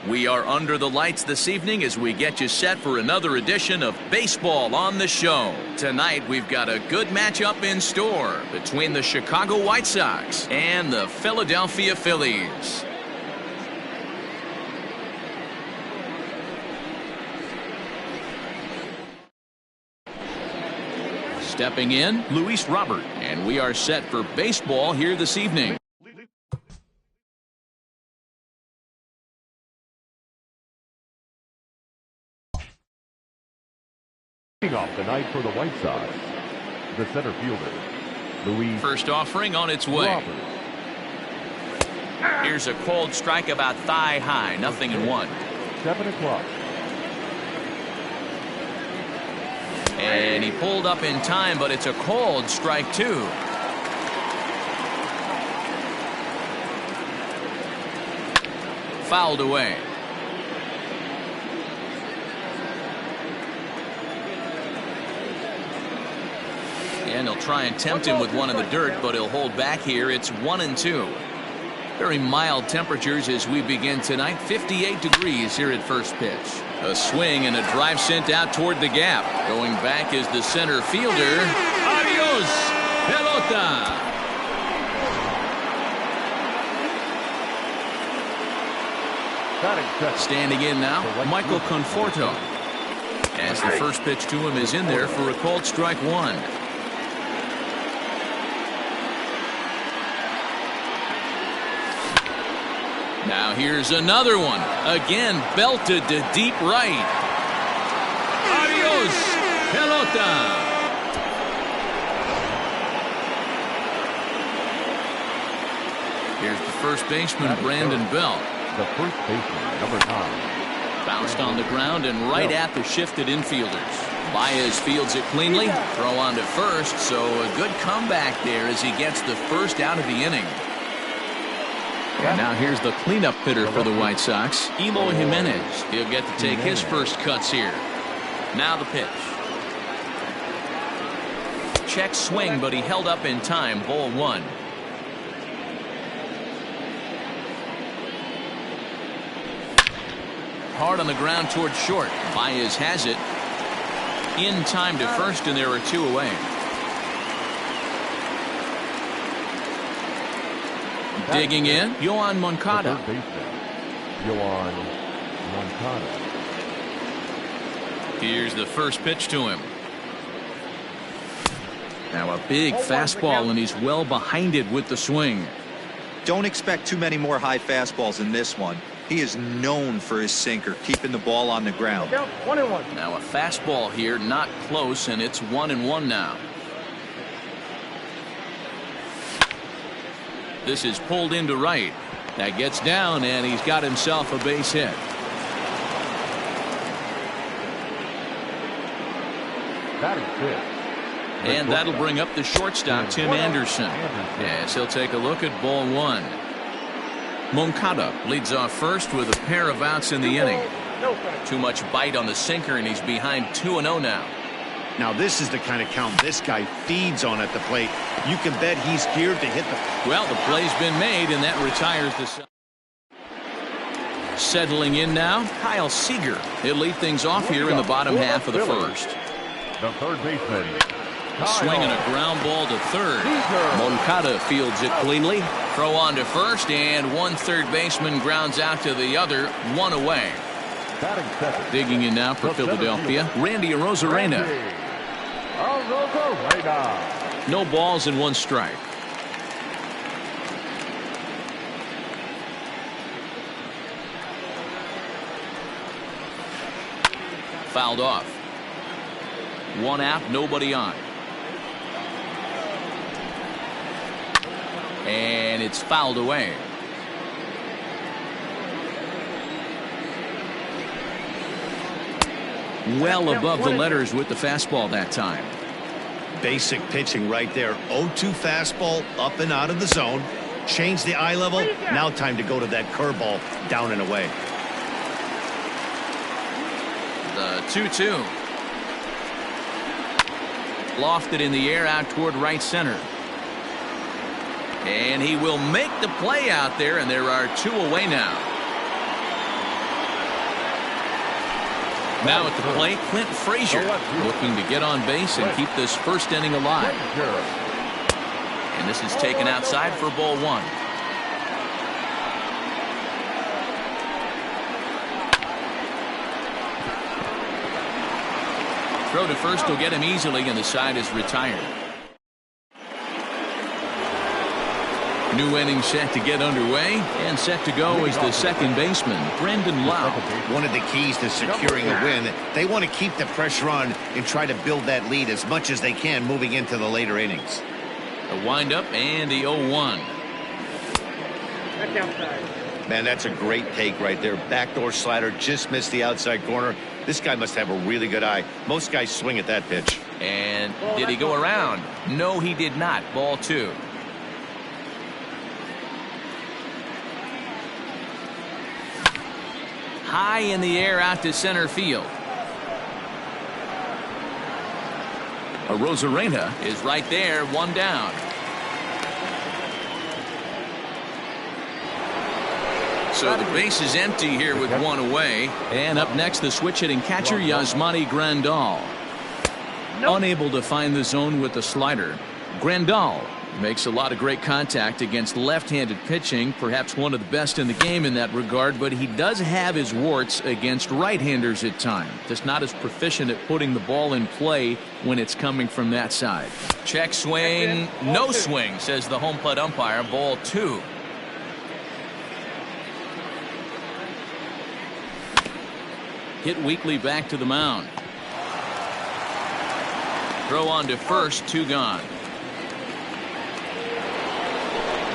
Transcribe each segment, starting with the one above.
We are under the lights this evening as we get you set for another edition of Baseball on the Show. Tonight, we've got a good matchup in store between the Chicago White Sox and the Philadelphia Phillies. Stepping in, Luis Robert, and we are set for baseball here this evening. Off the night for the White Sox, the center fielder, Luis. First offering on its way. Robert. Here's a cold strike about thigh high, 0-1. 7 o'clock. And he pulled up in time, but it's a cold strike two. Fouled away. And he'll try and tempt him with one in the dirt, but he'll hold back here. It's 1-2. Very mild temperatures as we begin tonight. 58 degrees here at first pitch. A swing and a drive sent out toward the gap. Going back is the center fielder. Adios, pelota. Standing in now, Michael Conforto. As the first pitch to him is in there for a called strike one. Now here's another one. Again, belted to deep right. Adios, pelota. Here's the first baseman, Brandon Belt. The first baseman, number 9. Bounced on the ground and right at the shifted infielders. Baez fields it cleanly. Throw on to first, so a good comeback there as he gets the first out of the inning. And now here's the cleanup hitter for the White Sox, Eloy Jimenez. He'll get to take his first cuts here. Now the pitch. Check swing, but he held up in time. Ball one. Hard on the ground toward short. Baez has it. In time to first, and there are two away. Digging in, Yoan Moncada. Yoan Moncada. Here's the first pitch to him. Now a big fastball, and he's well behind it with the swing. Don't expect too many more high fastballs in this one. He is known for his sinker, keeping the ball on the ground. Now a fastball here, not close, and it's 1-1 now. This is pulled into right. That gets down, and he's got himself a base hit. That is it. And that'll bring up the shortstop, Tim Anderson. Yes, he'll take a look at ball one. Moncada leads off first with a pair of outs in the inning. Too much bite on the sinker, and he's behind 2-0 now. Now this is the kind of count this guy feeds on at the plate. You can bet he's geared to hit the... Well, the play's been made, and that retires the... Settling in now, Kyle Seager. He'll lead things off here in the bottom half of the first. The third baseman. A swing and a ground ball to third. Moncada fields it cleanly. Throw on to first, and one third baseman grounds out to the other, one away. Digging in now for Philadelphia, Randy Arozarena. No balls and one strike. Fouled off. One out, nobody on. And it's fouled away. Well above the letters with the fastball that time. Basic pitching right there. 0-2 fastball up and out of the zone. Change the eye level. Now time to go to that curveball down and away. The 2-2. Lofted in the air out toward right center. And he will make the play out there, and there are two away now. Now at the plate, Clint Frazier looking to get on base and keep this first inning alive. And this is taken outside for ball one. Throw to first will get him easily, and the side is retired. New inning set to get underway, and set to go is the second baseman, Brandon Lau. One of the keys to securing a win, they want to keep the pressure on and try to build that lead as much as they can moving into the later innings. A windup and the 0-1. Man, that's a great take right there. Backdoor slider, just missed the outside corner. This guy must have a really good eye. Most guys swing at that pitch. And did he go around? No, he did not. Ball two. High in the air out to center field. Rosarena is right there, one down. So the base is empty here with one away. And up next, the switch hitting catcher, Yasmani Grandal. Unable to find the zone with the slider. Grandal makes a lot of great contact against left-handed pitching, perhaps one of the best in the game in that regard, but he does have his warts against right-handers at times. Just not as proficient at putting the ball in play when it's coming from that side. Check swing, no swing, says the home plate umpire. Ball two. Hit weakly back to the mound. Throw on to first, two gone.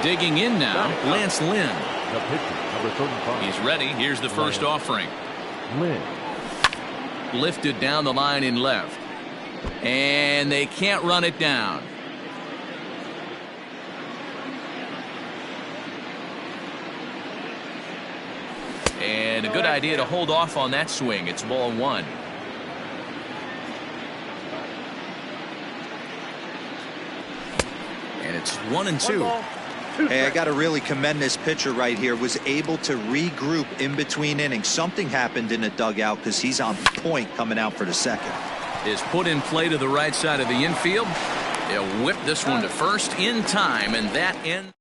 Digging in now, Lance Lynn. The pitcher, number 35. He's ready. Here's the first offering. Lynn. Lifted down the line in left. And they can't run it down. And a good idea to hold off on that swing. It's ball one. And it's 1-2. Hey, I got to really commend this pitcher right here. Was able to regroup in between innings. Something happened in the dugout because he's on point coming out for the second. Is put in play to the right side of the infield. They'll whip this one to first in time, and that ends.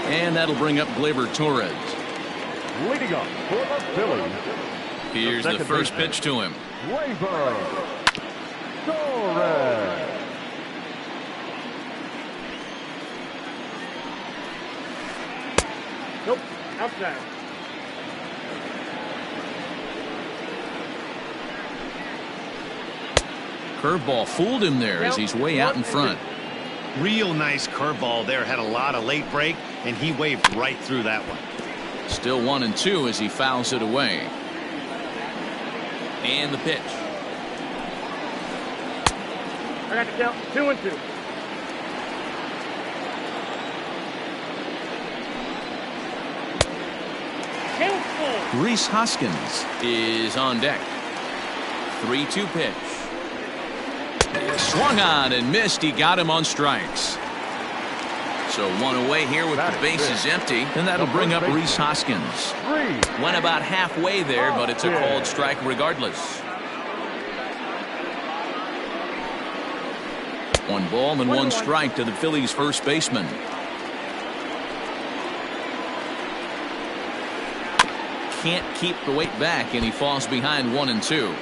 And that'll bring up Gleyber Torres. Leading up for the Phillies. Here's the first pitch to him. Gleyber Torres. Nope, outside. Curveball fooled him there as he's way out in front. Real nice curveball there. Had a lot of late break, and he waved right through that one. Still 1-2 as he fouls it away. And the pitch. I got the count. 2-2. Rhys Hoskins is on deck. 3-2 pitch. He swung on and missed. He got him on strikes. So one away here with the bases empty, and that'll bring up Rhys Hoskins. Went about halfway there, but it's a called strike regardless. One ball and one strike to the Phillies' first baseman. Can't keep the weight back, and he falls behind 1-2.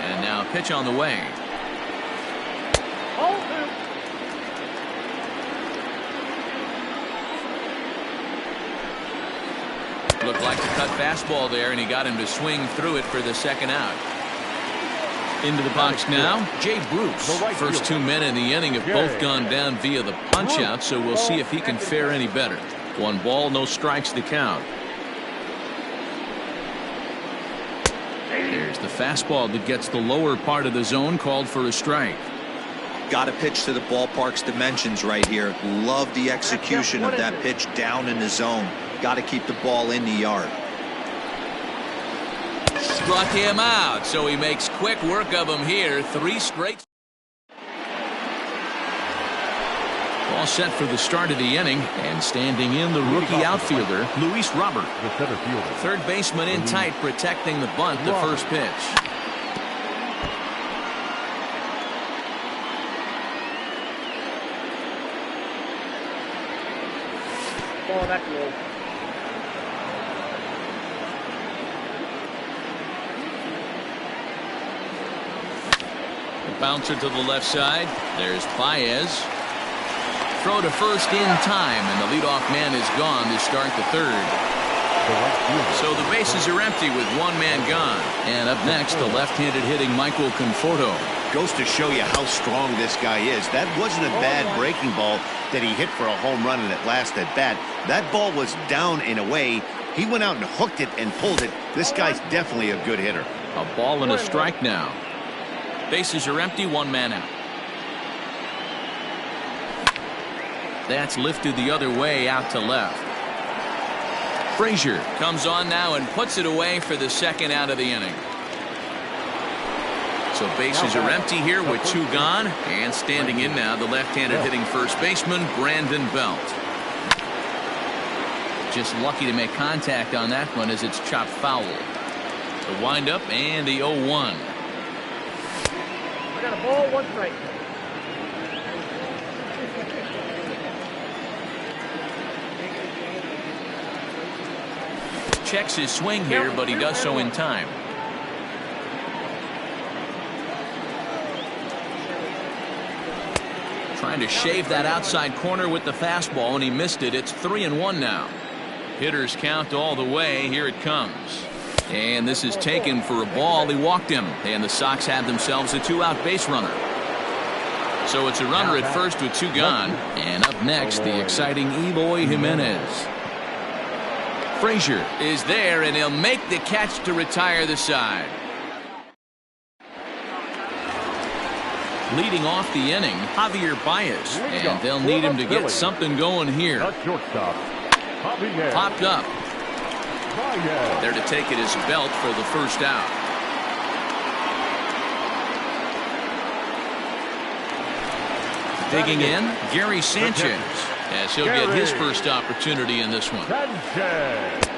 And now a pitch on the way. Looked like a cut fastball there, and he got him to swing through it for the second out. Into the box now, Jay Bruce. First two men in the inning have both gone down via the punch-out, so we'll see if he can fare any better. One ball, no strikes to count. There's the fastball that gets the lower part of the zone, called for a strike. Got to pitch to the ballpark's dimensions right here. Love the execution of that pitch down in the zone. Got to keep the ball in the yard. Struck him out, so he makes quick work of him here. 3 straight. All set for the start of the inning, and standing in the rookie outfielder, Luis Robert. The center fielder. Third baseman in tight, protecting the bunt, the first pitch. Ball back low. The bouncer to the left side. There's Baez. Throw to first in time, and the leadoff man is gone to start the third. So the bases are empty with one man gone. And up next, the left-handed hitting Michael Conforto. Goes to show you how strong this guy is. That wasn't a bad breaking ball that he hit for a home run in that last at bat. That ball was down and away. He went out and hooked it and pulled it. This guy's definitely a good hitter. A ball and a strike now. Bases are empty, one man out. That's lifted the other way out to left. Frazier comes on now and puts it away for the second out of the inning. So bases are empty here with two gone, and standing in now the left-handed hitting first baseman Brandon Belt. Just lucky to make contact on that one as it's chopped foul. The windup and the 0-1. I got a ball, one strike. Checks his swing here, but he does so in time. Trying to shave that outside corner with the fastball, and he missed it. It's 3-1 now. Hitters count all the way. Here it comes. And this is taken for a ball. He walked him, and the Sox have themselves a two-out base runner. So it's a runner at first with two gone. And up next, the exciting Eloy Jimenez. Frazier is there, and he'll make the catch to retire the side. Leading off the inning, Javier Baez, and they'll need him to get something going here. Popped up. There to take it is Belt for the first out. Digging in, Gary Sanchez, as he'll get his first opportunity in this one.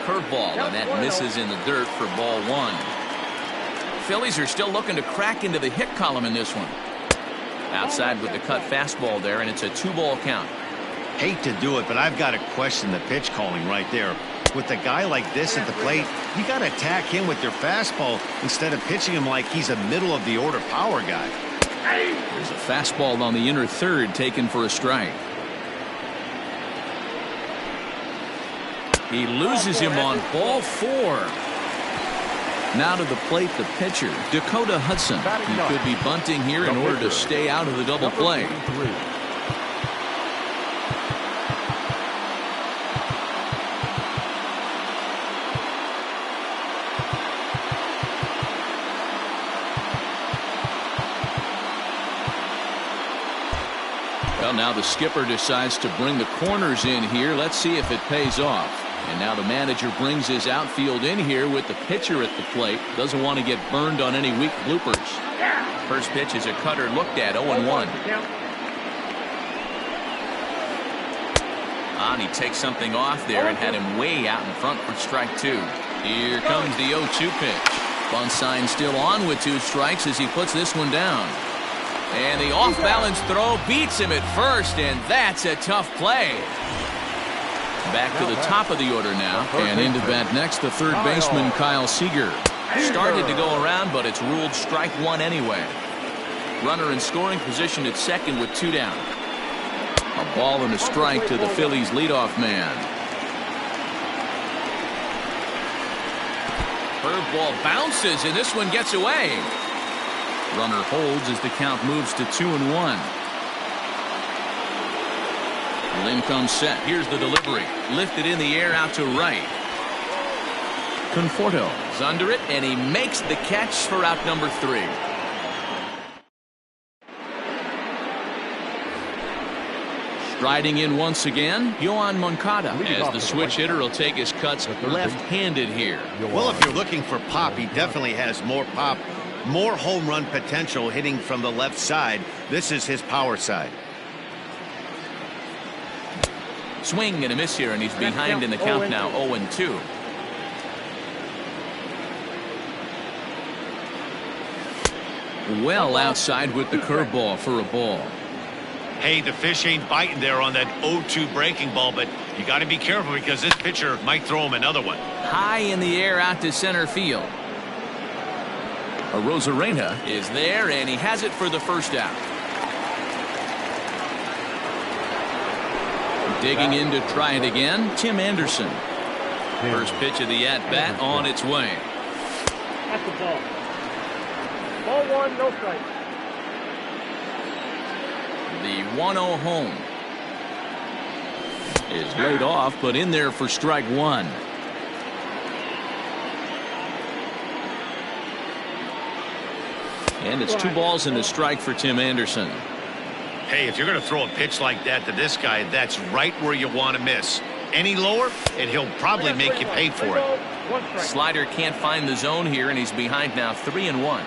Curveball, and that misses in the dirt for ball one. Phillies are still looking to crack into the hit column in this one. Outside with the cut fastball there, and it's a 2-ball count. Hate to do it, but I've got to question the pitch calling right there. With a guy like this at the plate, you got to attack him with your fastball instead of pitching him like he's a middle-of-the-order power guy. There's a fastball on the inner third taken for a strike. He loses him on ball 4. Now to the plate, the pitcher, Dakota Hudson. He could be bunting here in order to stay out of the double play. Well, now the skipper decides to bring the corners in here. Let's see if it pays off. And now the manager brings his outfield in here with the pitcher at the plate. Doesn't want to get burned on any weak bloopers. First pitch is a cutter looked at, 0-1. And he takes something off there and had him way out in front for strike 2. Here comes the 0-2 pitch. Bunt sign still on with 2 strikes as he puts this one down. And the off-balance throw beats him at first, and that's a tough play. Back to the top of the order now, and into bat next, the third baseman Kyle Seager. Started to go around, but it's ruled strike 1 anyway. Runner in scoring position at second with 2 down. A ball and a strike to the Phillies leadoff man. Curveball bounces, and this one gets away. Runner holds as the count moves to 2-1. Lynn comes set. Here's the delivery. Lifted in the air out to right. Conforto is under it, and he makes the catch for out number 3. Striding in once again, Yohan Moncada, as the switch hitter will take his cuts left-handed here. Well, if you're looking for pop, he definitely has more pop, more home run potential hitting from the left side. This is his power side. Swing and a miss here, and he's behind in the count now, 0-2. Well outside with the curveball for a ball. Hey, the fish ain't biting there on that 0-2 breaking ball, but you got to be careful because this pitcher might throw him another one. High in the air out to center field. Rosarena is there, and he has it for the first out. Digging in to try it again, Tim Anderson. First pitch of the at-bat on its way. That's the ball. Ball one, no strike. The 1-0 home is laid off, but in there for strike one. And it's 2 balls and a strike for Tim Anderson. Hey, if you're going to throw a pitch like that to this guy, that's right where you want to miss. Any lower, and he'll probably make you pay for it. Slider can't find the zone here, and he's behind now 3-1.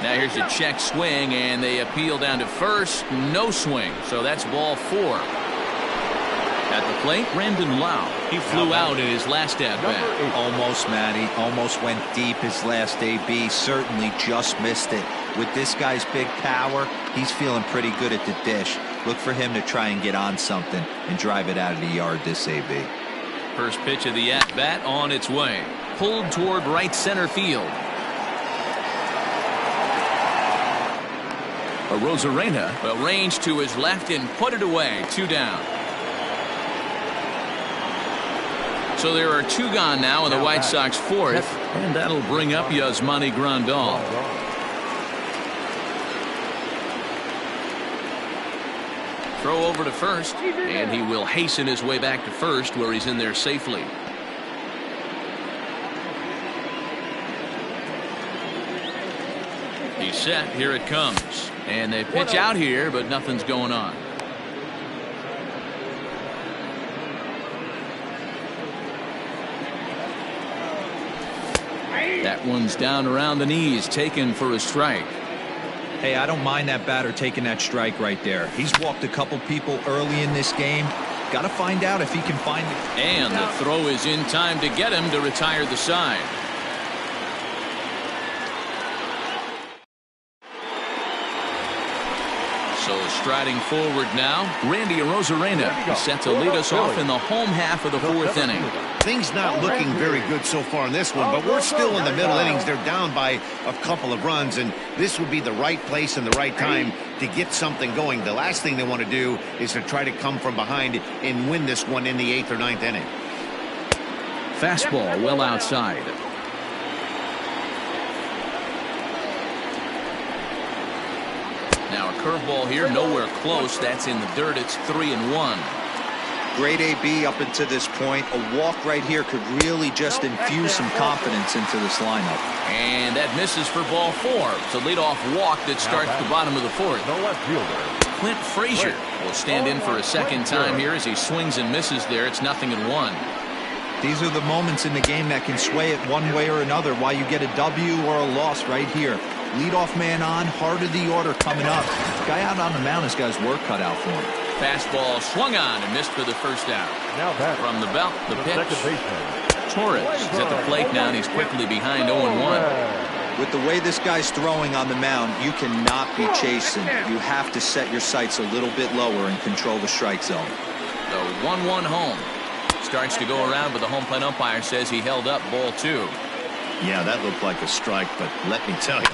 Now here's a check swing, and they appeal down to first. No swing, so that's ball 4. At the plate, Brandon Lau. He flew out in his last at-bat. Almost, Matty. Almost went deep his last AB. Certainly just missed it. With this guy's big power, he's feeling pretty good at the dish. Look for him to try and get on something and drive it out of the yard this AB. First pitch of the at-bat on its way. Pulled toward right center field. Rosarena will range to his left and put it away. 2 down. So there are 2 gone now in the White Sox 4th, and that'll bring up Yasmani Grandal. Throw over to first, and he will hasten his way back to first, where he's in there safely. He's set. Here it comes. And they pitch out here, but nothing's going on. That one's down around the knees, taken for a strike. Hey, I don't mind that batter taking that strike right there. He's walked a couple people early in this game. Got to find out if he can find it. And the throw is in time to get him to retire the side. So striding forward now, Randy Rosarena is set to lead us off in the home half of the 4th inning. Things not looking very good so far in this one, but we're still in the middle innings. They're down by a couple of runs, and this would be the right place and the right time to get something going. The last thing they want to do is to try to come from behind and win this one in the 8th or 9th inning. Fastball well outside. Now a curveball here, nowhere close. That's in the dirt. It's 3-1. Great AB up until this point. A walk right here could really just infuse some confidence into this lineup. And that misses for ball 4. It's a leadoff walk that starts the bottom of the 4th. The left fielder, Clint Frazier will stand in for a second time here as he swings and misses there. It's 0-1. These are the moments in the game that can sway it one way or another. Why you get a W or a loss right here. Leadoff man on, heart of the order coming up. Guy out on the mound has got his work cut out for him. Fastball swung on and missed for the first out. now back From the belt, the pitch. second baseman. Torres is at the plate now, and he's quickly behind 0-1. With the way this guy's throwing on the mound, you cannot be chasing. You have to set your sights a little bit lower and control the strike zone. The 1-1 home. Starts to go around, but the home plate umpire says he held up ball 2. Yeah, that looked like a strike, but let me tell you,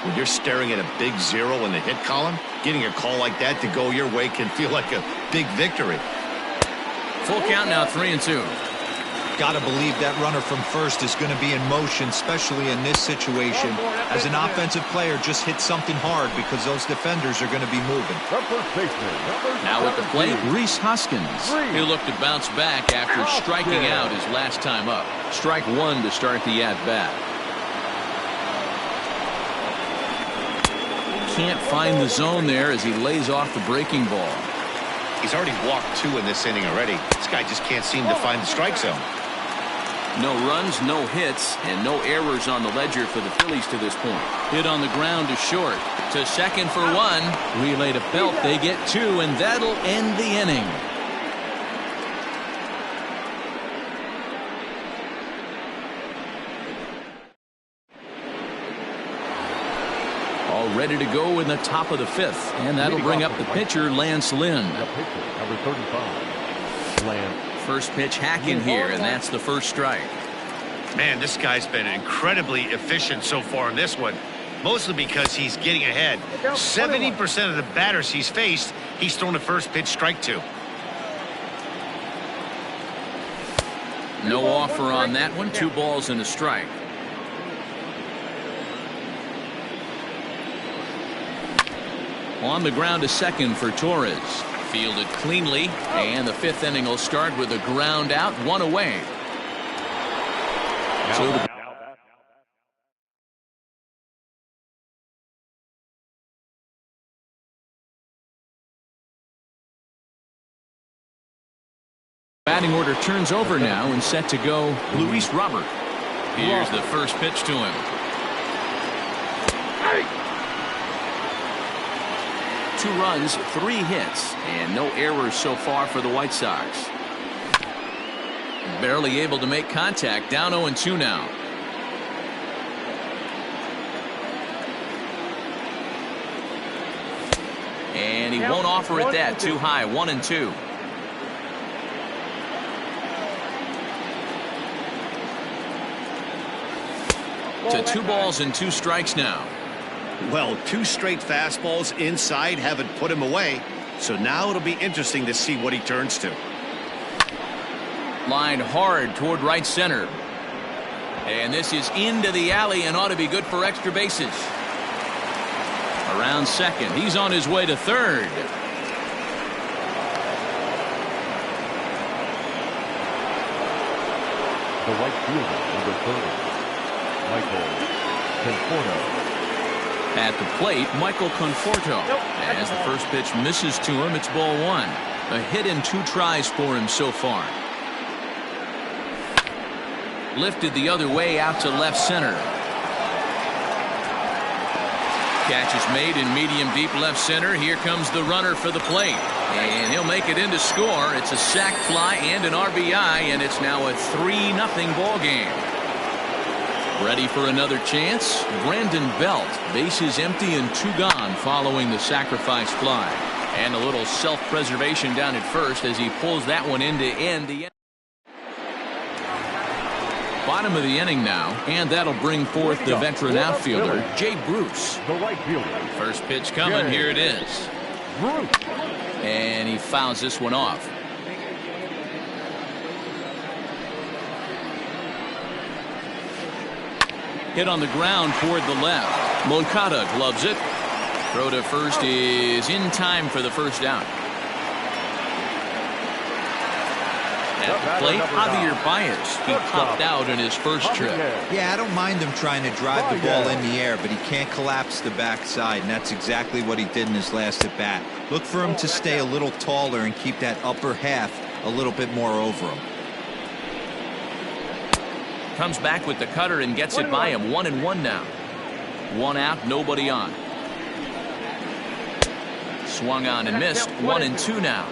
when you're staring at a big 0 in the hit column, getting a call like that to go your way can feel like a big victory. Full count now, 3-2. Got to believe that runner from first is going to be in motion, especially in this situation. As an offensive player, just hit something hard because those defenders are going to be moving. The first baseman, Now at the plate, Rhys Hoskins. He'll look to bounce back after striking out his last time up. Strike 1 to start the at-bat. Can't find the zone there as he lays off the breaking ball. He's already walked 2 in this inning already. This guy just can't seem to find the strike zone. No runs, no hits, and no errors on the ledger for the Phillies to this point. Hit on the ground to short. To second for one. Relay to Belt. They get two, and that'll end the inning. All ready to go in the top of the fifth, and that'll bring up the pitcher, Lance Lynn. The pitcher, number 35, Lance. First pitch hacking here, and that's the first strike. Man, this guy's been incredibly efficient so far in this one, mostly because he's getting ahead. 70% of the batters he's faced, he's thrown the first pitch strike to. No offer on that one. 2 balls and a strike. On the ground to second for Torres. Fielded cleanly, and the fifth inning will start with a ground out, 1 away. So the batting order turns over now and set to go Luis Robert. Here's the first pitch to him. 2 runs, 3 hits, and no errors so far for the White Sox. Barely able to make contact, down 0-2 now. And he won't offer it that, too high, 1-2. To 2 balls and 2 strikes now. Well, 2 straight fastballs inside haven't put him away, so now it'll be interesting to see what he turns to. Lined hard toward right center. And this is into the alley and ought to be good for extra bases. Around second. He's on his way to third. The right fielder, number 30, Michael Conforto. At the plate, Michael Conforto. As the first pitch misses to him, it's ball 1. A hit in 2 tries for him so far. Lifted the other way out to left center. Catch is made in medium deep left center. Here comes the runner for the plate. And he'll make it in to score. It's a sac fly and an RBI, and it's now a 3-0 ball game. Ready for another chance? Brandon Belt. Bases empty and 2 gone following the sacrifice fly. And a little self-preservation down at first as he pulls that one in to end the inning. Bottom of the inning now, and that'll bring forth the veteran outfielder, Jay Bruce. The right fielder. First pitch coming. Here it is. Bruce. And he fouls this one off. Hit on the ground toward the left. Moncada gloves it. Throw to first is in time for the first out. At the plate, Javier Baez. He popped out in his first trip. Yeah, I don't mind him trying to drive the ball in the air, but he can't collapse the backside, and that's exactly what he did in his last at bat. Look for him to stay a little taller and keep that upper half a little bit more over him. Comes back with the cutter and gets it by him. 1-1 now. 1 out, nobody on. Swung on and missed. 1-2 now.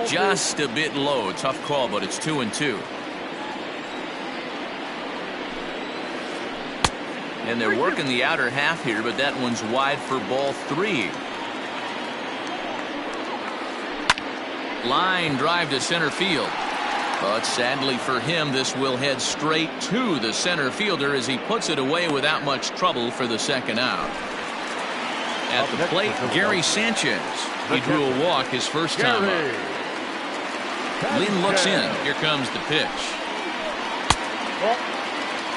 Just a bit low. Tough call, but it's 2-2. And they're working the outer half here, but that one's wide for ball 3. Line drive to center field. But sadly for him, this will head straight to the center fielder as he puts it away without much trouble for the second out. At the plate, Gary Sanchez. He drew a walk his first time up. Lynn looks in. Here comes the pitch.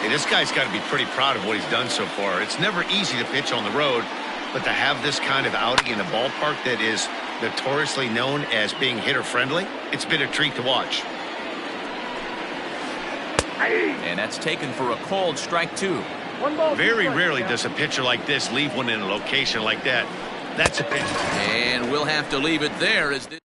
Hey, this guy's got to be pretty proud of what he's done so far. It's never easy to pitch on the road, but to have this kind of outing in a ballpark that is notoriously known as being hitter-friendly, it's been a treat to watch. And that's taken for a called strike 2. Very rarely does a pitcher like this leave one in a location like that. That's a pitch. And we'll have to leave it there as this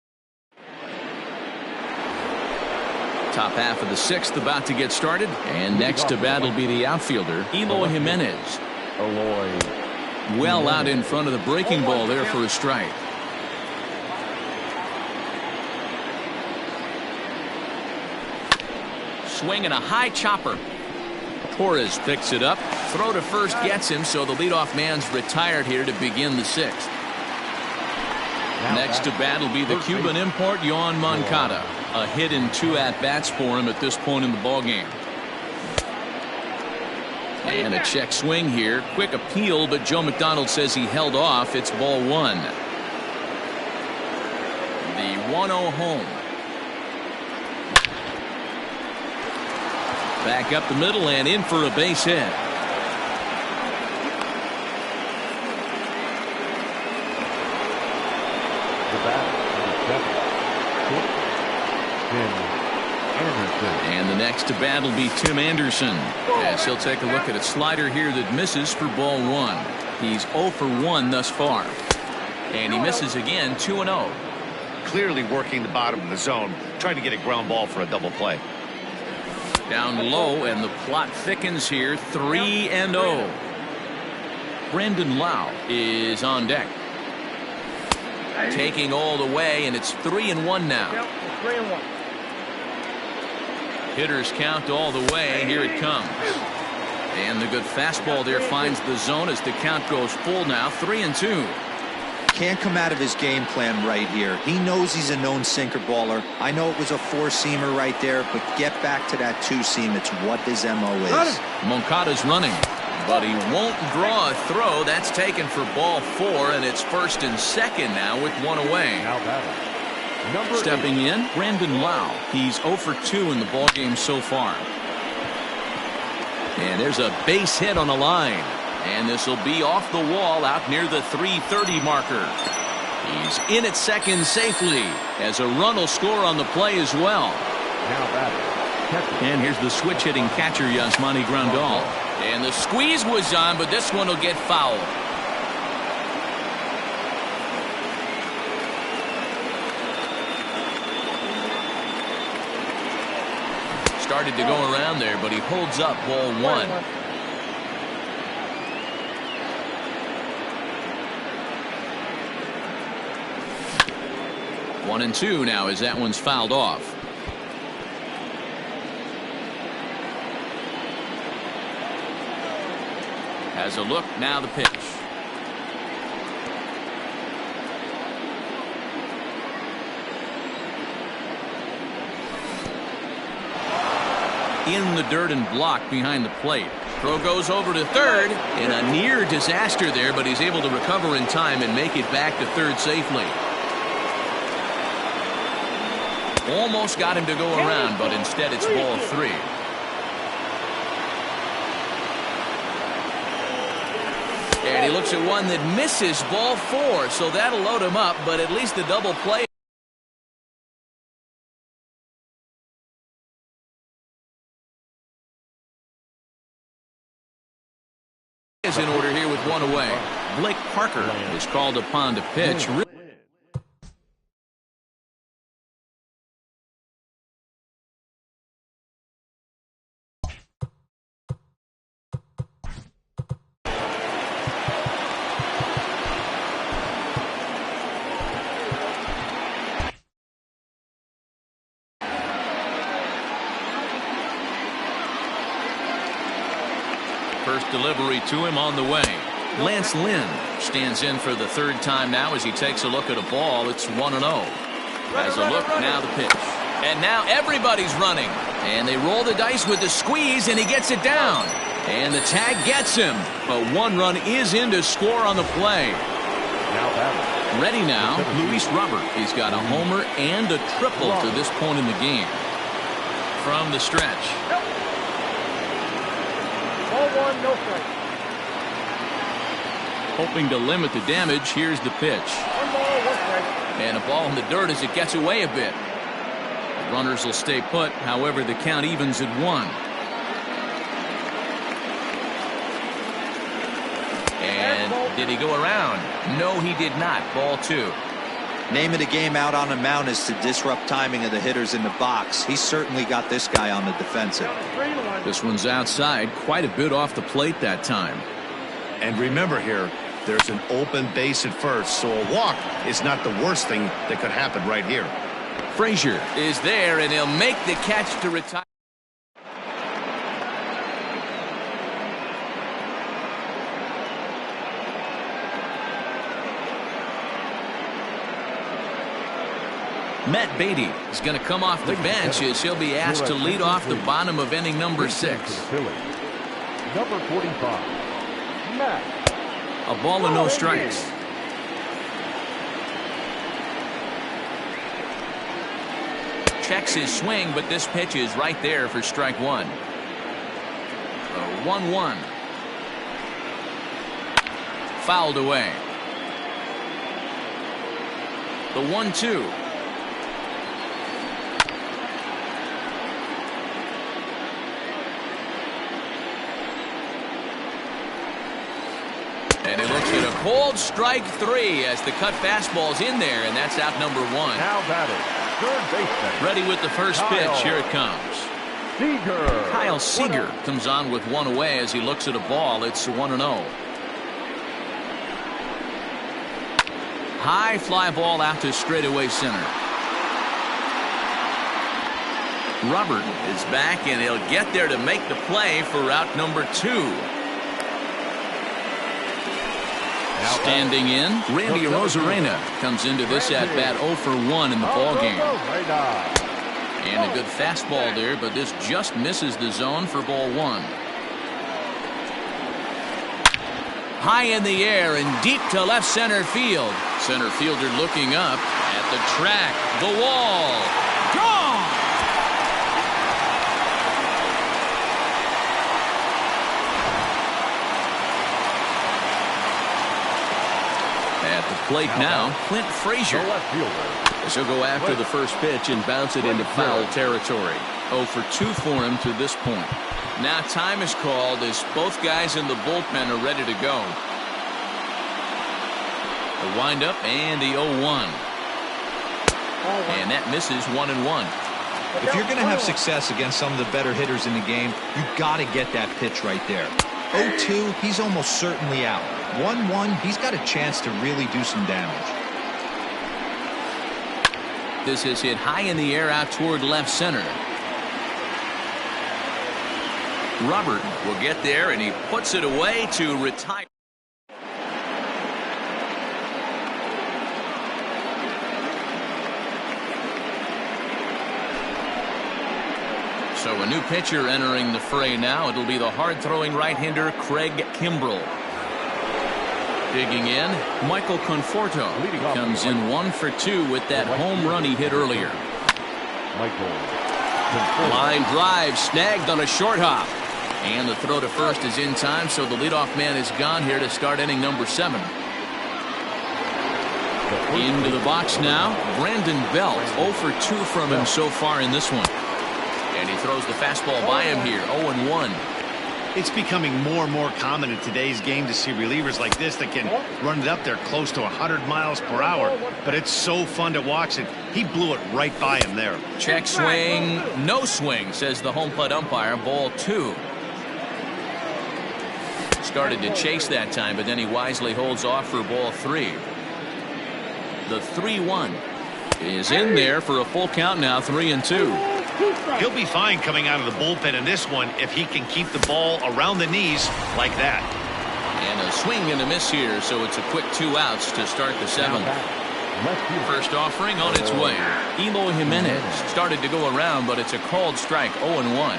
Top half of the sixth about to get started. And next to bat will be the outfielder, Eloy Jimenez. Well out in front of the breaking ball there for a strike. Swinging a high chopper. Torres picks it up. Throw to first gets him, so the leadoff man's retired here to begin the sixth. Next to bat will be the Cuban import, Yoan Moncada. A hit and 2 at-bats for him at this point in the ballgame. And a check swing here. Quick appeal, but Joe McDonald says he held off. It's ball 1. The 1-0 home. Back up the middle and in for a base hit. And the next to bat will be Tim Anderson, as he'll take a look at a slider here that misses for ball 1. He's 0 for 1 thus far. And he misses again, 2-0. Clearly working the bottom of the zone, trying to get a ground ball for a double play. Down low, and the plot thickens here, 3-0. Brandon Lau is on deck. Taking all the way, and it's 3-1 now. 3-1. Hitters count all the way. Here it comes. And the good fastball there finds the zone as the count goes full now. 3-2. Can't come out of his game plan right here. He knows he's a known sinker baller. I know it was a 4-seamer right there, but get back to that 2-seam. It's what his MO is. Moncada's running, but he won't draw a throw. That's taken for ball 4, and it's first and second now with 1 away. Stepping in, Brandon Lau. He's 0 for 2 in the ballgame so far. And there's a base hit on a line. And this will be off the wall out near the 330 marker. He's in at second safely, as a run will score on the play as well. And here's the switch hitting catcher, Yasmani Grandal. And the squeeze was on, but this one will get fouled. Started to go around there, but he holds up ball 1. 1-2 now as that one's fouled off. Has a look, now the pitch. In the dirt and blocked behind the plate. Throw goes over to third, and a near disaster there, but he's able to recover in time and make it back to third safely. Almost got him to go around, but instead it's ball 3. And he looks at one that misses, ball 4, so that'll load him up, but at least the double play is in order here with 1 away. Blake Parker is called upon to pitch. First delivery to him on the way. Lance Lynn stands in for the third time now as he takes a look at a ball. It's 1-0. Has a look, now the pitch. And now everybody's running. And they roll the dice with the squeeze, and he gets it down. And the tag gets him. But 1 run is in to score on the play. Ready now, Luis Robert. He's got a homer and a triple to this point in the game. From the stretch. Ball 1, no strike. Hoping to limit the damage, here's the pitch. 1 ball, 1 strike. And a ball in the dirt as it gets away a bit. The runners will stay put, however the count evens at 1. And did he go around? No, he did not. Ball 2. Name of the game out on the mound is to disrupt timing of the hitters in the box. He's certainly got this guy on the defensive. This one's outside, quite a bit off the plate that time. And remember here, there's an open base at first, so a walk is not the worst thing that could happen right here. Frazier is there, and he'll make the catch to retire. Matt Beatty is going to come off the bench as he'll be asked to lead off the bottom of inning number 6. Number 45, Matt. A ball and no strikes. Checks his swing, but this pitch is right there for strike 1. 1-1. Fouled away. The 1-2. And he looks at a cold strike 3 as the cut fastball's in there, and that's out number 1. Now batting, third baseman. Ready with the first pitch. Here it comes. Seager. Kyle Seager comes on with 1 away as he looks at a ball. It's 1-0. High fly ball out to straightaway center. Robert is back, and he'll get there to make the play for out number 2. Standing in, Randy Arozarena comes into this at-bat 0 for 1 in the ballgame. And a good fastball there, but this just misses the zone for ball 1. High in the air and deep to left center field. Center fielder looking up at the track, the wall. Gone! At the plate now, Clint Frazier. As he'll go after the first pitch and bounce it into foul territory. 0 for 2 for him to this point. Now time is called as both guys in the bullpen are ready to go. The windup and the 0-1. And that misses 1-1. If you're going to have success against some of the better hitters in the game, you've got to get that pitch right there. 0-2, he's almost certainly out. 1-1, he's got a chance to really do some damage. This is hit high in the air out toward left center. Robert will get there, and he puts it away to retire. So a new pitcher entering the fray now. It'll be the hard-throwing right-hander Craig Kimbrell. Digging in, Michael Conforto comes in 1 for 2 with that home run he hit earlier. Line drive snagged on a short hop. And the throw to first is in time, so the leadoff man is gone here to start inning number 7. Into the box now, Brandon Belt. 0 for 2 from him so far in this one. And he throws the fastball by him here, 0-1. It's becoming more and more common in today's game to see relievers like this that can run it up there close to 100 miles per hour. But it's so fun to watch it. He blew it right by him there. Check swing, no swing, says the home plate umpire. Ball 2. Started to chase that time, but then he wisely holds off for ball 3. The 3-1 is in there for a full count now, 3-2. He'll be fine coming out of the bullpen in this one if he can keep the ball around the knees like that. And a swing and a miss here, so it's a quick 2 outs to start the 7th. First offering on its way. Eloy Jimenez started to go around, but it's a called strike, 0-1.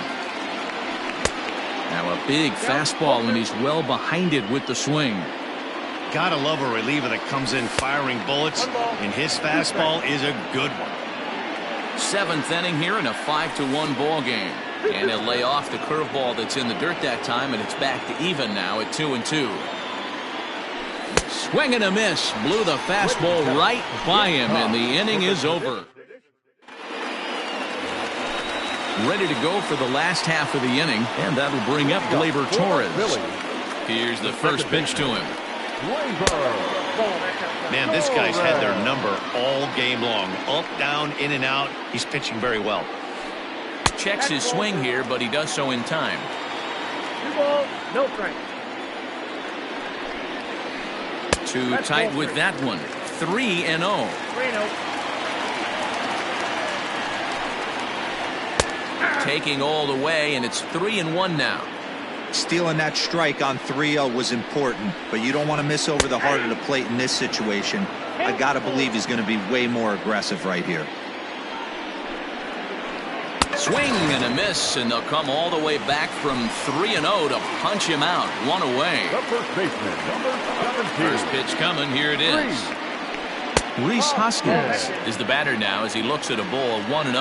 Now a big fastball, and he's well behind it with the swing. Gotta love a reliever that comes in firing bullets, and his fastball is a good one. 7th inning here in a 5-1 ball game. And he'll lay off the curveball that's in the dirt that time, and it's back to even now at 2-2. Swing and a miss. Blew the fastball right by him, and the inning is over. Ready to go for the last half of the inning, and that'll bring up Gleyber Torres. Here's the first pitch to him. Man, this guy's had their number all game long. Up, down, in and out. He's pitching very well. Checks his swing here, but he does so in time. 2 balls, no strike. Too tight with that one. 3-0. 3-0. Taking all the way, and it's 3-1 now. Stealing that strike on 3-0 was important, but you don't want to miss over the heart of the plate in this situation. I got to believe he's going to be way more aggressive right here. Swing and a miss, and they'll come all the way back from 3-0 to punch him out. 1 away. The first baseman, number 17. First pitch coming. Here it is. Reese Hoskins is the batter now as he looks at a ball 1-0.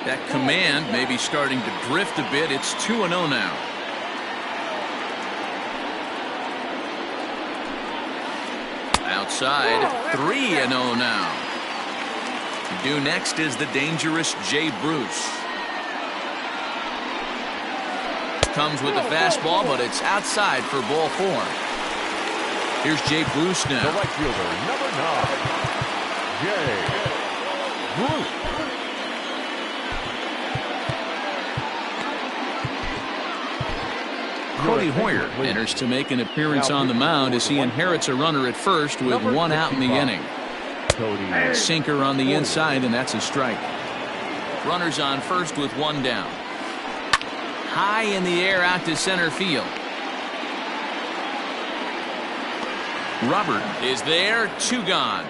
That command may be starting to drift a bit. It's 2-0 now. Outside, 3-0 now. Due next is the dangerous Jay Bruce. Comes with the fastball, but it's outside for ball 4. Here's Jay Bruce now. The right fielder, number 9, Jay Bruce. Cody Hoyer enters to make an appearance on the mound as he inherits a runner at first with 1 out in the inning. Sinker on the inside, and that's a strike. Runners on first with 1 down. High in the air out to center field. Robert is there, 2 gone.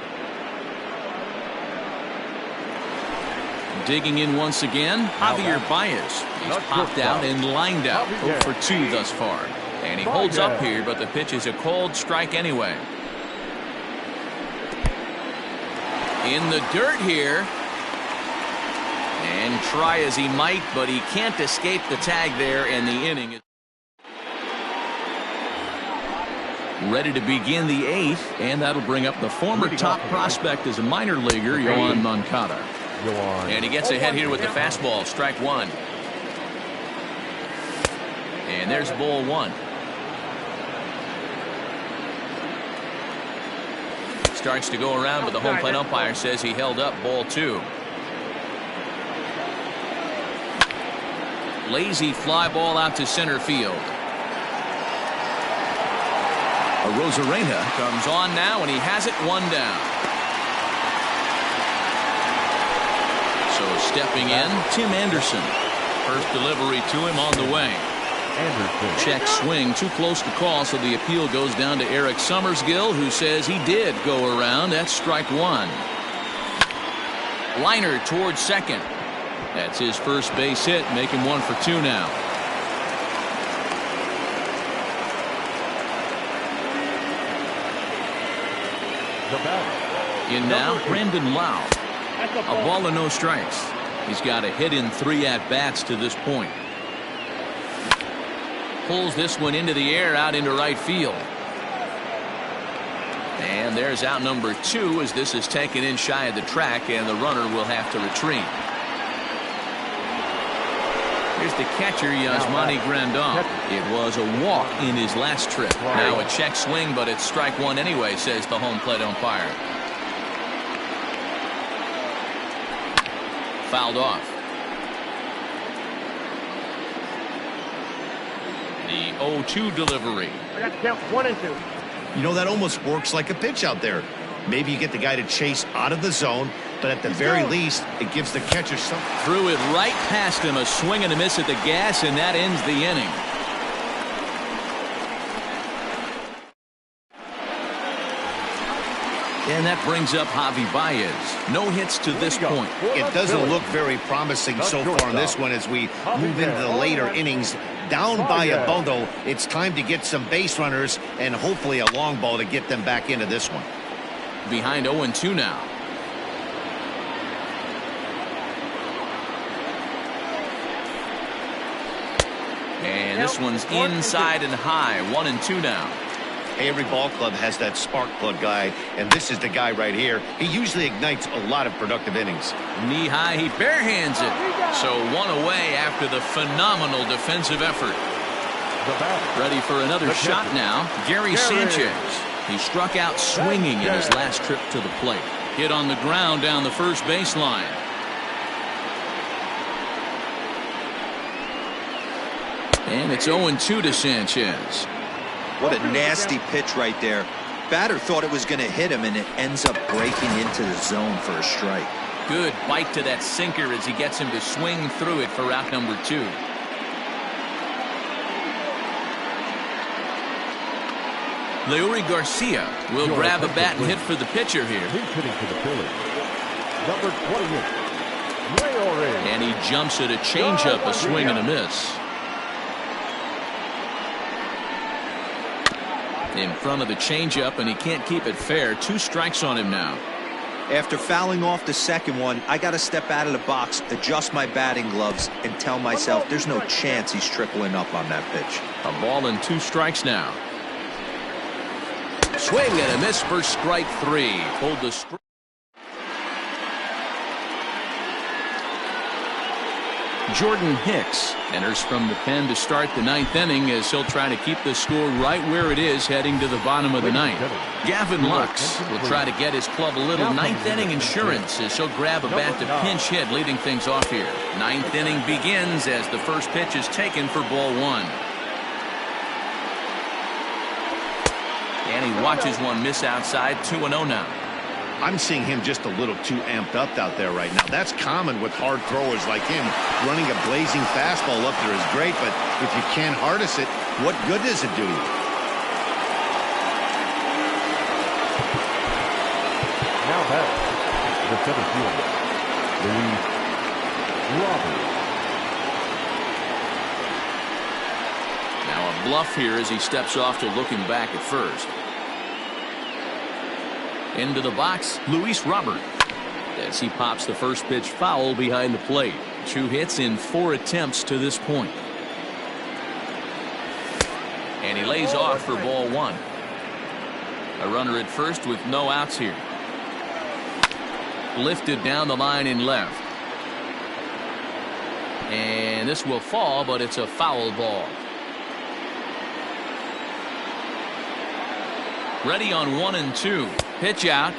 Digging in once again, Javier Baez. He's popped out and lined out. 0 for 2 thus far. And he holds up here, but the pitch is a called strike anyway. In the dirt here. And try as he might, but he can't escape the tag there, and the inning is ready to begin the 8th, and that'll bring up the former top prospect as a minor leaguer, Yoan Moncada. And he gets ahead here with the fastball, strike 1. And there's ball 1. Starts to go around, but the home plate umpire says he held up ball 2. Lazy fly ball out to center field. Arozarena comes on now, and he has it 1 down. So stepping in, Tim Anderson. First delivery to him on the way. Check swing, too close to call, so the appeal goes down to Eric Summersgill, who says he did go around. That's strike 1. Liner towards second. That's his first base hit, make him 1 for 2 now. In now, Brandon Lau. A ball and no strikes. He's got a hit in 3 at-bats to this point. Pulls this one into the air out into right field. And there's out number 2 as this is taken in shy of the track, and the runner will have to retreat. Here's the catcher, Yasmani Grandal. It was a walk in his last trip. Now a check swing, but it's strike 1 anyway, says the home plate umpire. Fouled off. The 0-2 delivery. I got to count 1 and 2. You know, that almost works like a pitch out there. Maybe you get the guy to chase out of the zone, but at the very least, it gives the catcher something. Threw it right past him, a swing and a miss at the gas, and that ends the inning. And that brings up Javi Baez. No hits to this point. It doesn't look very promising so far in this one as we move into the later innings. Down by a bundle, it's time to get some base runners and hopefully a long ball to get them back into this one. Behind 0-2 now. And this one's inside and high. 1-2 now. Every ball club has that spark plug guy, and this is the guy right here. He usually ignites a lot of productive innings. Knee high, he barehands it. So 1 away after the phenomenal defensive effort. Ready for another shot now. Gary Sanchez. He struck out swinging in his last trip to the plate. Hit on the ground down the first baseline. And it's 0-2 to Sanchez. What a nasty pitch right there. Batter thought it was going to hit him, and it ends up breaking into the zone for a strike. Good bite to that sinker as he gets him to swing through it for out number 2. Leury Garcia will grab a bat and hit for the pitcher here. He's hitting for the Phillies. Number 28, and he jumps at a changeup, a swing and a miss. In front of the changeup, and he can't keep it fair. 2 strikes on him now. After fouling off the second one, I got to step out of the box, adjust my batting gloves, and tell myself there's no chance he's tripling up on that pitch. A ball and 2 strikes now. Swing and a miss for strike 3. Hold the strike. Jordan Hicks enters from the pen to start the 9th inning as he'll try to keep the score right where it is heading to the bottom of the 9th. Gavin Lux will try to get his club a little 9th inning insurance as he'll grab a bat to pinch hit, leading things off here. 9th inning begins as the first pitch is taken for ball 1. And he watches one miss outside. 2-0 now. I'm seeing him just a little too amped up out there right now. That's common with hard throwers like him. Running a blazing fastball up there is great, but if you can't harness it, what good does it do you? Now back, the center fielder, Luis Robert. Now a bluff here as he steps off to looking back at first. Into the box, Luis Robert. As he pops the first pitch foul behind the plate. 2 hits in 4 attempts to this point. And he lays off for ball 1. A runner at first with no outs here. Lifted down the line in left. And this will fall, but it's a foul ball. Ready on 1-2. Pitch out.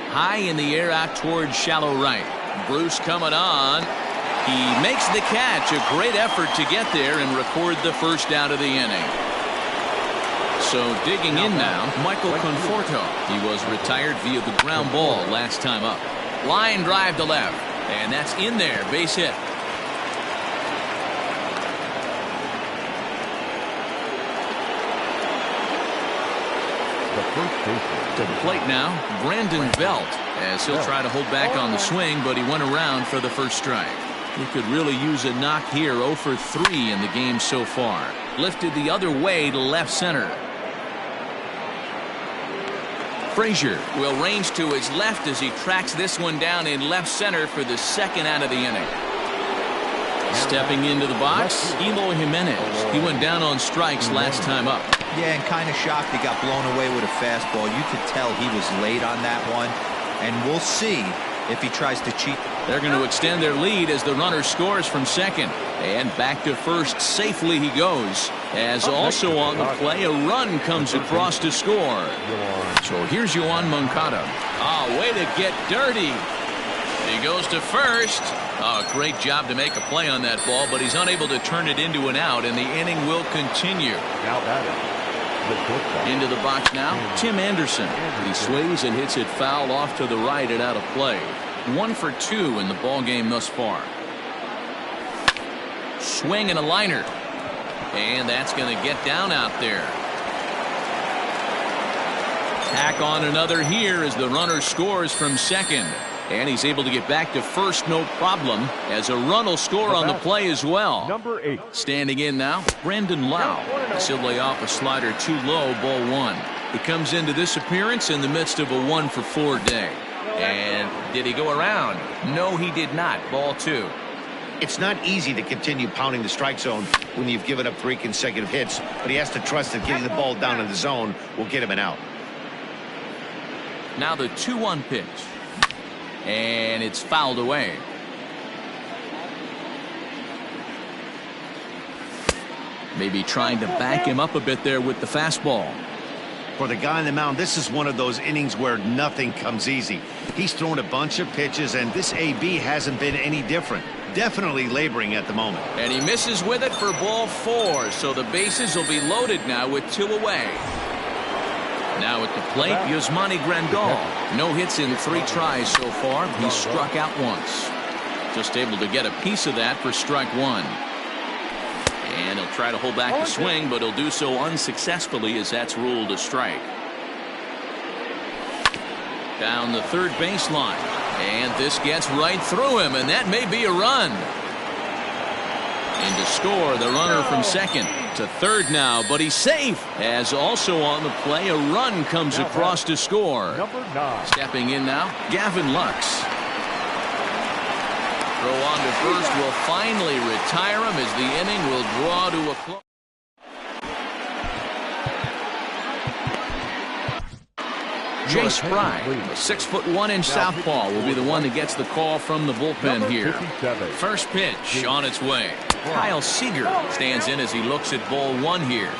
High in the air out towards shallow right. Bruce coming on. He makes the catch. A great effort to get there and record the first out of the inning. So digging in now, Michael Conforto. He was retired via the ground ball last time up. Line drive to left. And that's in there. Base hit. To the plate now, Brandon Belt, as he'll try to hold back on the swing, but he went around for the first strike. He could really use a knock here. 0 for 3 in the game so far. Lifted the other way to left center. Frazier will range to his left as he tracks this one down in left center for the second out of the inning. Stepping into the box, Eloy Jimenez. He went down on strikes last time up. Yeah, and kind of shocked he got blown away with a fastball. You could tell he was late on that one, and we'll see if he tries to cheat. They're going to extend their lead as the runner scores from second. And back to first safely he goes. As also on the play, a run comes across to score. So here's Yoan Moncada. Way to get dirty. He goes to first. Great job to make a play on that ball, but he's unable to turn it into an out, and the inning will continue. Now batting. Into the box now, Tim Anderson. He swings and hits it foul off to the right and out of play. 1 for 2 in the ball game thus far. Swing and a liner. And that's going to get down out there. Tack on another here as the runner scores from second. And he's able to get back to first, no problem, as a run will score on the play as well. Number 8. Standing in now, Brandon Lau. He'll lay off a slider too low, ball 1. He comes into this appearance in the midst of a 1 for 4 day. And did he go around? No, he did not. Ball 2. It's not easy to continue pounding the strike zone when you've given up 3 consecutive hits, but he has to trust that getting the ball down in the zone will get him an out. Now the 2-1 pitch. And it's fouled away. Maybe trying to back him up a bit there with the fastball. For the guy on the mound, this is one of those innings where nothing comes easy. He's thrown a bunch of pitches, and this AB hasn't been any different. Definitely laboring at the moment. And he misses with it for ball 4, so the bases will be loaded now with 2 away. Now at the plate, Yasmani Grandal. No hits in 3 tries so far. He struck out once. Just able to get a piece of that for strike 1. And he'll try to hold back the swing, but he'll do so unsuccessfully as that's ruled a strike. Down the third baseline. And this gets right through him, and that may be a run. And to score, the runner from second to third now, but he's safe. As also on the play, a run comes across to score. Stepping in now, Gavin Lux. Throw on to first will finally retire him as the inning will draw to a close. Jay Spry, a 6'1" southpaw, will be the one that gets the call from the bullpen here. First pitch on its way. Kyle Seager stands in as he looks at ball 1 here.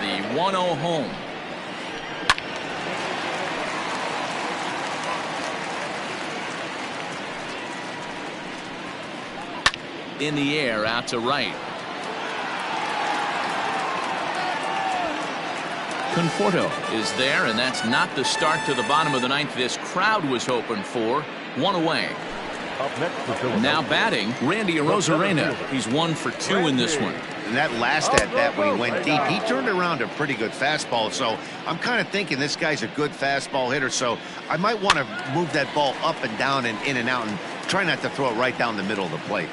The 1-0 home. In the air out to right. Conforto is there, and that's not the start to the bottom of the 9th this crowd was hoping for. 1 away. Now batting, Randy Arozarena. He's 1 for 2 in this one. And that last at bat when he went deep, he turned around a pretty good fastball. So I'm kind of thinking this guy's a good fastball hitter. So I might want to move that ball up and down and in and out and try not to throw it right down the middle of the plate.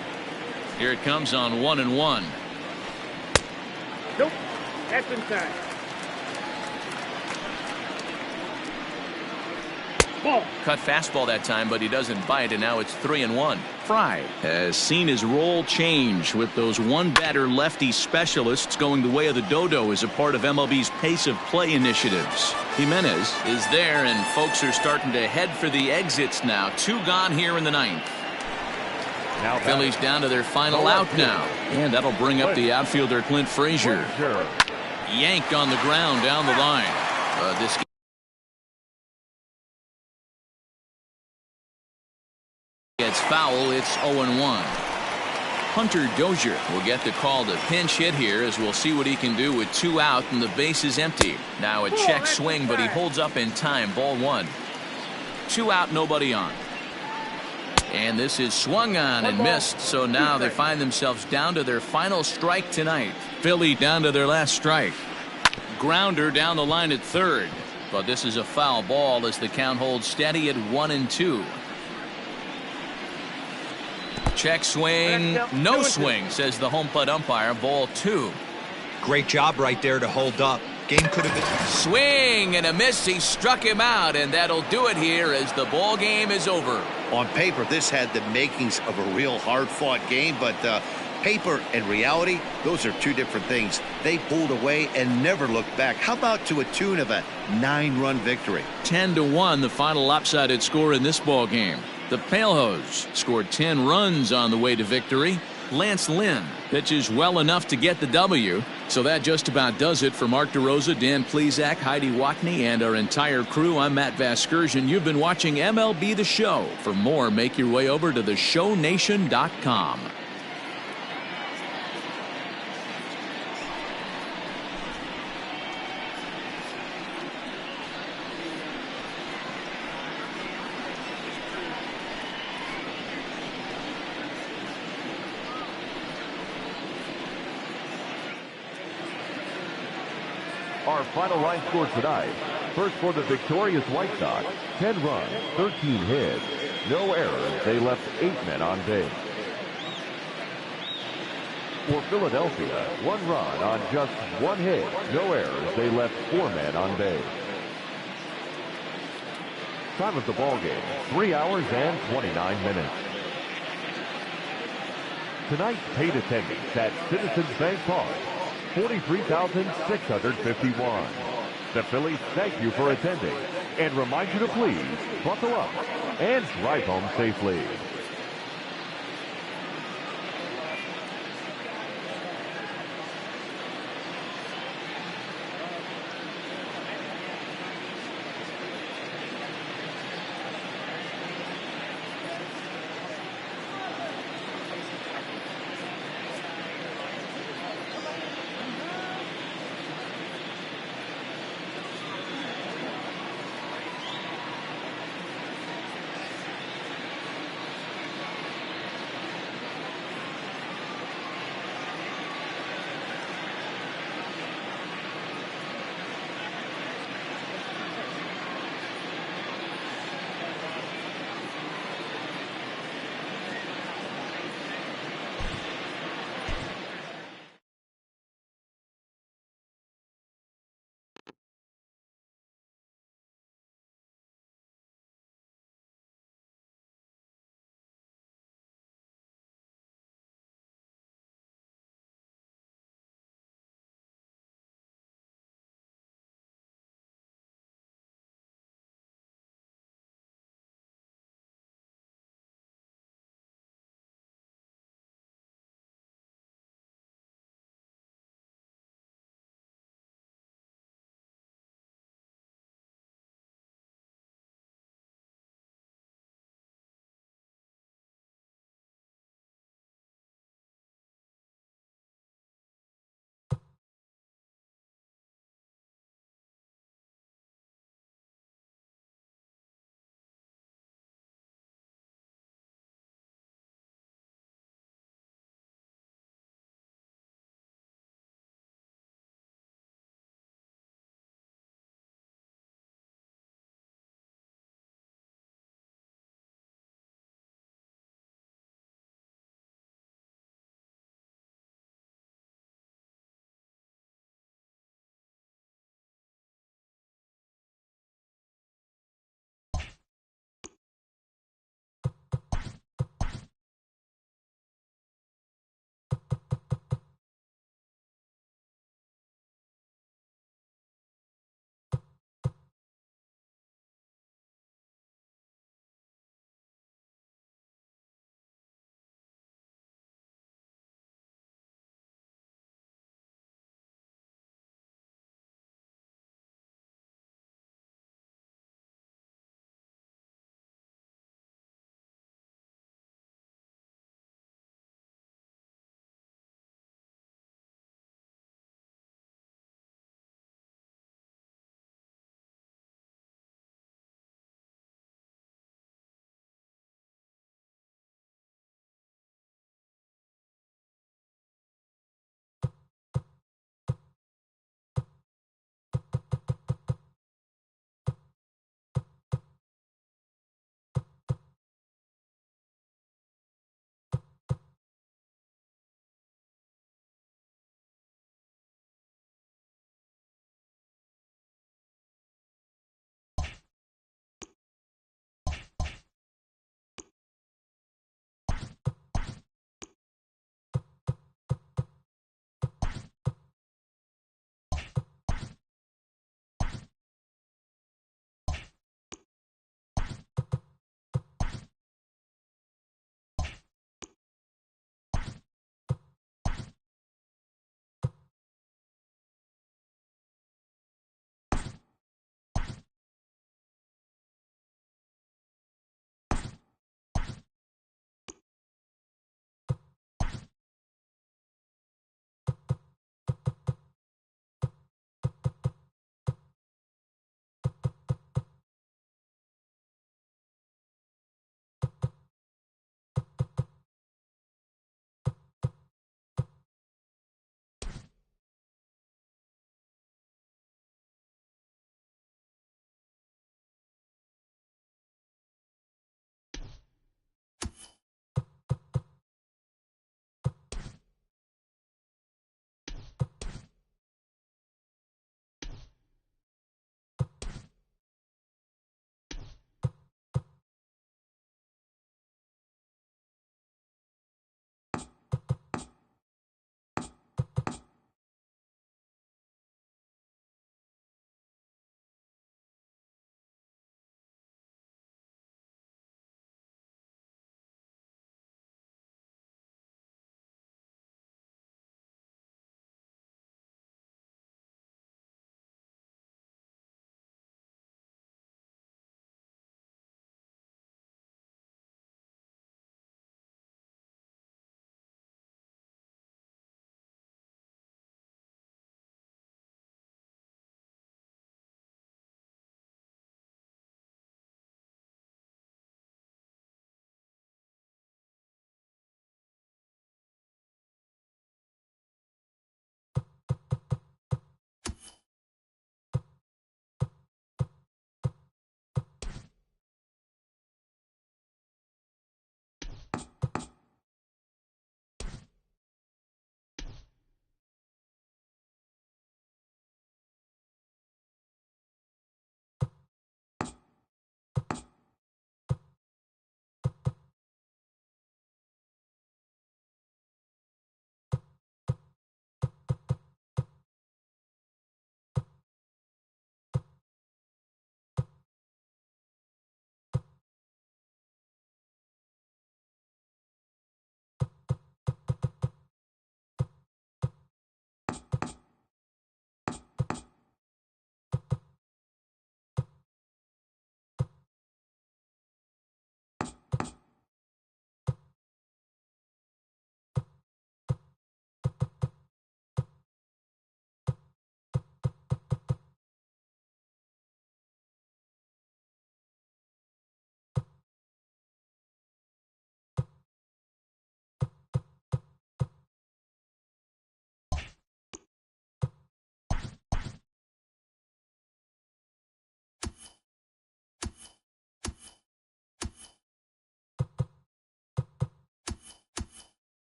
Here it comes on 1-1. Nope. That's inside. Ball. Cut fastball that time, but he doesn't bite, and now it's 3-1. Fry has seen his role change with those one-batter lefty specialists going the way of the dodo as a part of MLB's pace of play initiatives. Jimenez is there, and folks are starting to head for the exits now. 2 gone here in the 9th. Now Phillies down to their final out now, and that'll bring up the outfielder Clint Frazier. Yanked on the ground down the line. This gets foul. It's 0-1. Hunter Dozier will get the call to pinch hit here, as we'll see what he can do with 2 out and the base is empty. Now a check swing, but he holds up in time. Ball 1. 2 out, nobody on. And this is swung on and missed, so now they find themselves down to their final strike tonight. Philly down to their last strike. Grounder down the line at third, but this is a foul ball as the count holds steady at 1-2. Check swing, no swing, says the home plate umpire. Ball 2. Great job right there to hold up. Game could have been. Swing and a miss. He struck him out, and that'll do it here as the ball game is over. On paper, this had the makings of a real hard-fought game, but paper and reality, those are 2 different things. They pulled away and never looked back. How about to a tune of a 9-run victory? 10-1, the final lopsided score in this ball game. The Palehose scored 10 runs on the way to victory. Lance Lynn pitches well enough to get the W. So that just about does it for Mark DeRosa, Dan Plesac, Heidi Watney, and our entire crew. I'm Matt Vasgersian. You've been watching MLB The Show. For more, make your way over to theshownation.com. Our final line score tonight. First for the victorious White Sox, 10 runs, 13 hits, no errors. They left 8 men on base. For Philadelphia, 1 run on just 1 hit, no errors. They left 4 men on base. Time of the ball game, 3 hours and 29 minutes. Tonight's paid attendance at Citizens Bank Park, 43,651. The Phillies thank you for attending. and remind you to please buckle up and drive home safely.